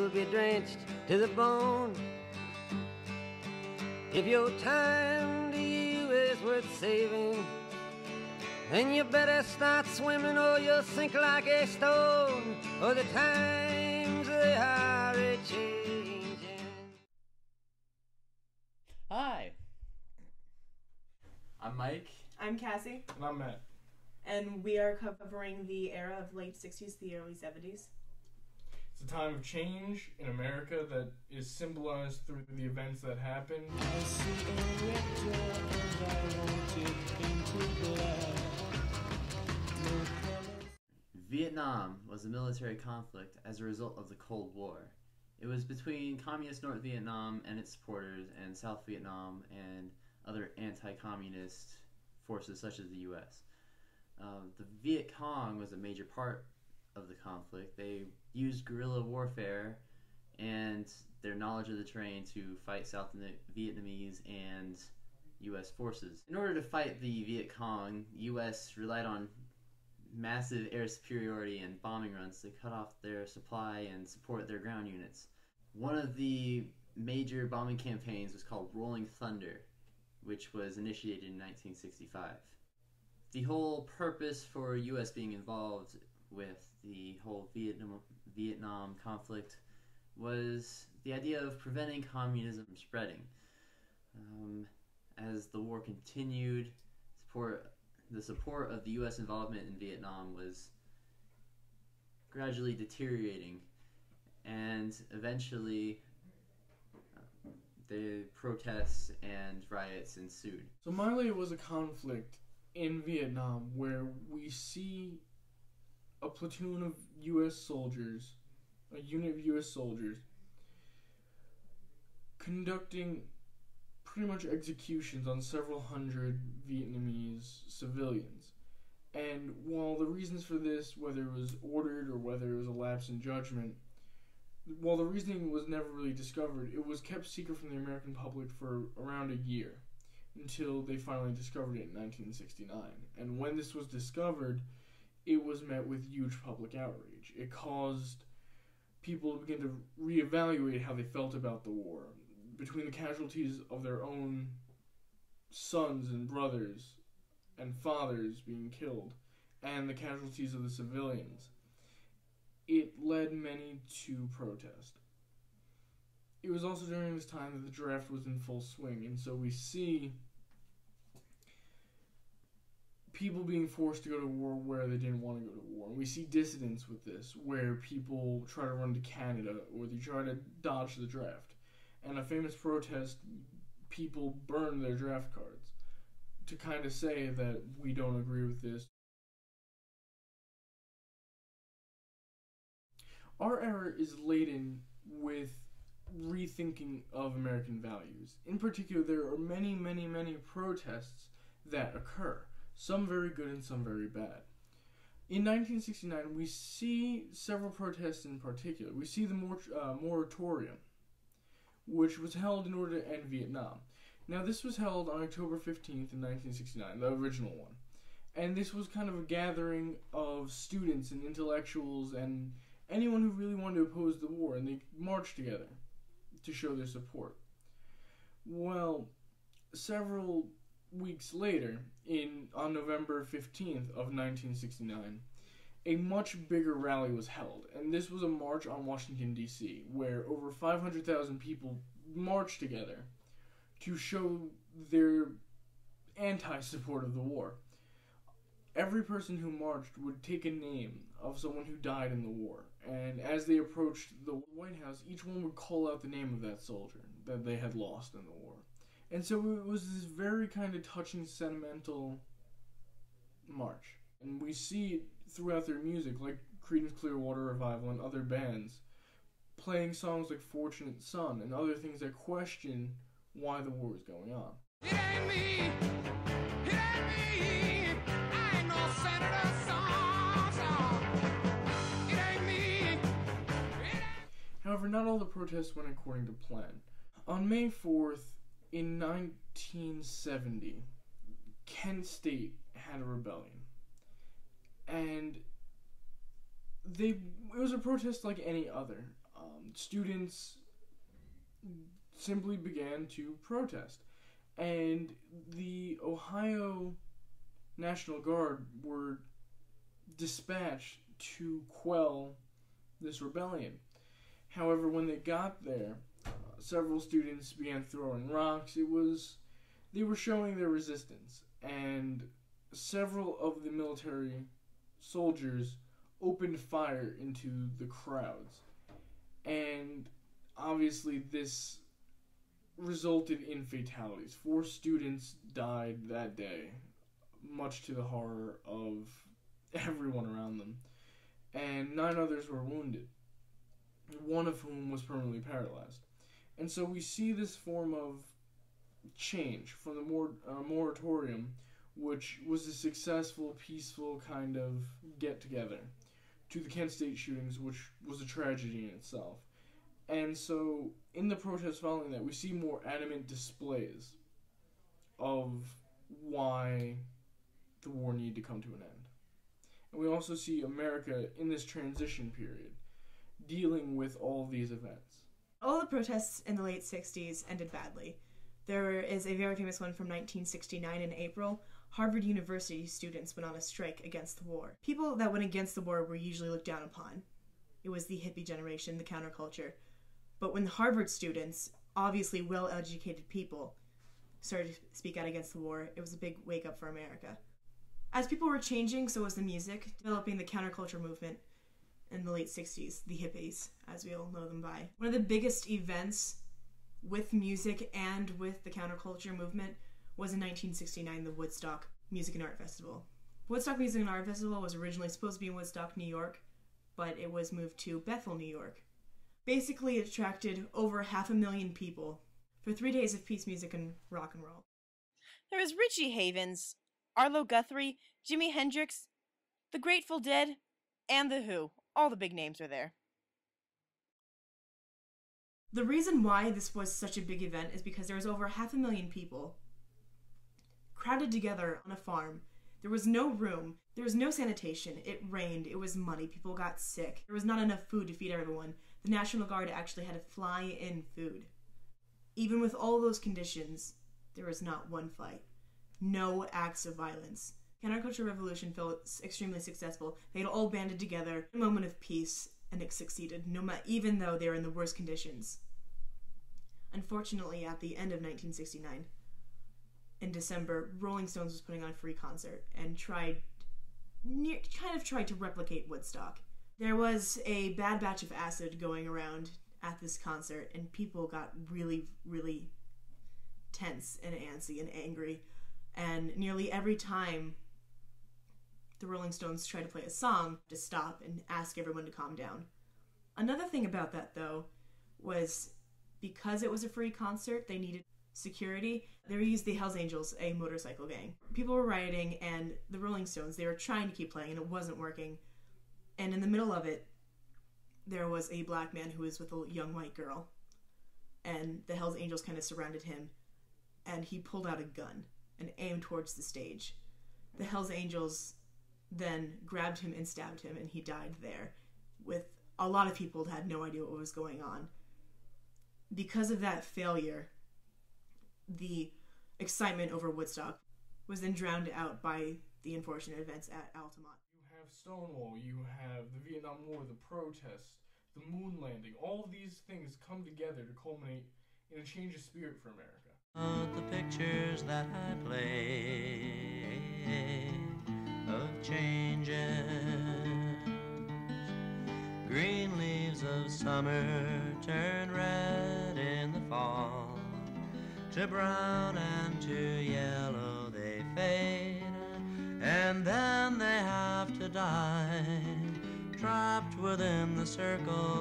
you'll be drenched to the bone. If your time to you is worth saving, then you better start swimming or you'll sink like a stone, or the times they are a-changing. Hi, I'm Mike. I'm Cassie. And I'm Matt. And we are covering the era of late 60s to the early 70s. It's a time of change in America that is symbolized through the events that happened. Vietnam was a military conflict as a result of the Cold War. It was between Communist North Vietnam and its supporters and South Vietnam and other anti-communist forces such as the U.S. The Viet Cong was a major part of the conflict. They used guerrilla warfare and their knowledge of the terrain to fight South Vietnamese and U.S. forces. In order to fight the Viet Cong, the U.S. relied on massive air superiority and bombing runs to cut off their supply and support their ground units. One of the major bombing campaigns was called Rolling Thunder, which was initiated in 1965. The whole purpose for U.S. being involved with the whole Vietnam conflict was the idea of preventing communism from spreading. As the war continued, the support of the U.S. involvement in Vietnam was gradually deteriorating, and eventually the protests and riots ensued. So Miley was a conflict in Vietnam where we see a platoon of U.S. soldiers, a unit of U.S. soldiers, conducting pretty much executions on several hundred Vietnamese civilians. And while the reasons for this, whether it was ordered or whether it was a lapse in judgment, while the reasoning was never really discovered, it was kept secret from the American public for around a year until they finally discovered it in 1969. And when this was discovered, it was met with huge public outrage. It caused people to begin to reevaluate how they felt about the war, between the casualties of their own sons and brothers and fathers being killed and the casualties of the civilians. It led many to protest. It was also during this time that the draft was in full swing, and so we see people being forced to go to war where they didn't want to go to war. And we see dissidents with this, where people try to run to Canada or they try to dodge the draft. And a famous protest, people burn their draft cards to kind of say that we don't agree with this. Our era is laden with rethinking of American values. In particular, there are many, many, many protests that occur. Some very good and some very bad. In 1969, we see several protests in particular. We see the moratorium, which was held in order to end Vietnam. Now, this was held on October 15th in 1969, the original one. And this was kind of a gathering of students and intellectuals and anyone who really wanted to oppose the war, and they marched together to show their support. Well, several weeks later, on November 15th of 1969, a much bigger rally was held, and this was a march on Washington, D.C., where over 500,000 people marched together to show their anti-support of the war. Every person who marched would take a name of someone who died in the war, and as they approached the White House, each one would call out the name of that soldier that they had lost in the war. And so it was this very kind of touching, sentimental march. And we see it throughout their music, like Creedence Clearwater Revival and other bands, playing songs like Fortunate Son and other things that question why the war is going on. It ain't me, it ain't me, I ain't no senator, it ain't me, However, not all the protests went according to plan. On May 4th, in 1970, Kent State had a rebellion. And it was a protest like any other. students simply began to protest. And the Ohio National Guard were dispatched to quell this rebellion. However, when they got there, several students began throwing rocks. They were showing their resistance, and several of the military soldiers opened fire into the crowds. And obviously this resulted in fatalities. 4 students died that day, much to the horror of everyone around them, and 9 others were wounded, one of whom was permanently paralyzed. And so we see this form of change from the moratorium, which was a successful, peaceful kind of get-together, to the Kent State shootings, which was a tragedy in itself. And so, in the protests following that, we see more adamant displays of why the war needed to come to an end. And we also see America in this transition period, dealing with all of these events. All the protests in the late 60s ended badly. There is a very famous one from 1969 in April. Harvard University students went on a strike against the war. People that went against the war were usually looked down upon. It was the hippie generation, the counterculture. But when the Harvard students, obviously well-educated people, started to speak out against the war, it was a big wake-up for America. As people were changing, so was the music, developing the counterculture movement in the late 60s, the hippies, as we all know them by. One of the biggest events with music and with the counterculture movement was in 1969, the Woodstock Music and Art Festival. Woodstock Music and Art Festival was originally supposed to be in Woodstock, New York, but it was moved to Bethel, New York. Basically, it attracted over 500,000 people for 3 days of peace music and rock and roll. There was Richie Havens, Arlo Guthrie, Jimi Hendrix, the Grateful Dead, and The Who. All the big names were there. The reason why this was such a big event is because there was over 500,000 people crowded together on a farm. There was no room. There was no sanitation. It rained. It was muddy. People got sick. There was not enough food to feed everyone. The National Guard actually had to fly in food. Even with all those conditions, there was not one fight. No acts of violence. The counterculture revolution felt extremely successful. They had all banded together in a moment of peace, and it succeeded, even though they were in the worst conditions. Unfortunately, at the end of 1969, in December, Rolling Stones was putting on a free concert and tried to replicate Woodstock. There was a bad batch of acid going around at this concert, and people got really, really tense and antsy and angry. And nearly every time the Rolling Stones tried to play a song, to stop and ask everyone to calm down. Another thing about that, though, was because it was a free concert, they needed security. They used the Hells Angels, a motorcycle gang. People were rioting, and the Rolling Stones, they were trying to keep playing, and it wasn't working. And in the middle of it, there was a black man who was with a young white girl. And the Hells Angels kind of surrounded him, and he pulled out a gun and aimed towards the stage. The Hells Angels then grabbed him and stabbed him, and he died there. With a lot of people had no idea what was going on. Because of that failure, the excitement over Woodstock was then drowned out by the unfortunate events at Altamont. You have Stonewall, you have the Vietnam War, the protests, the moon landing. All of these things come together to culminate in a change of spirit for America. The pictures that I play of changes, green leaves of summer turn red in the fall, to brown and to yellow they fade, and then they have to die, trapped within the circle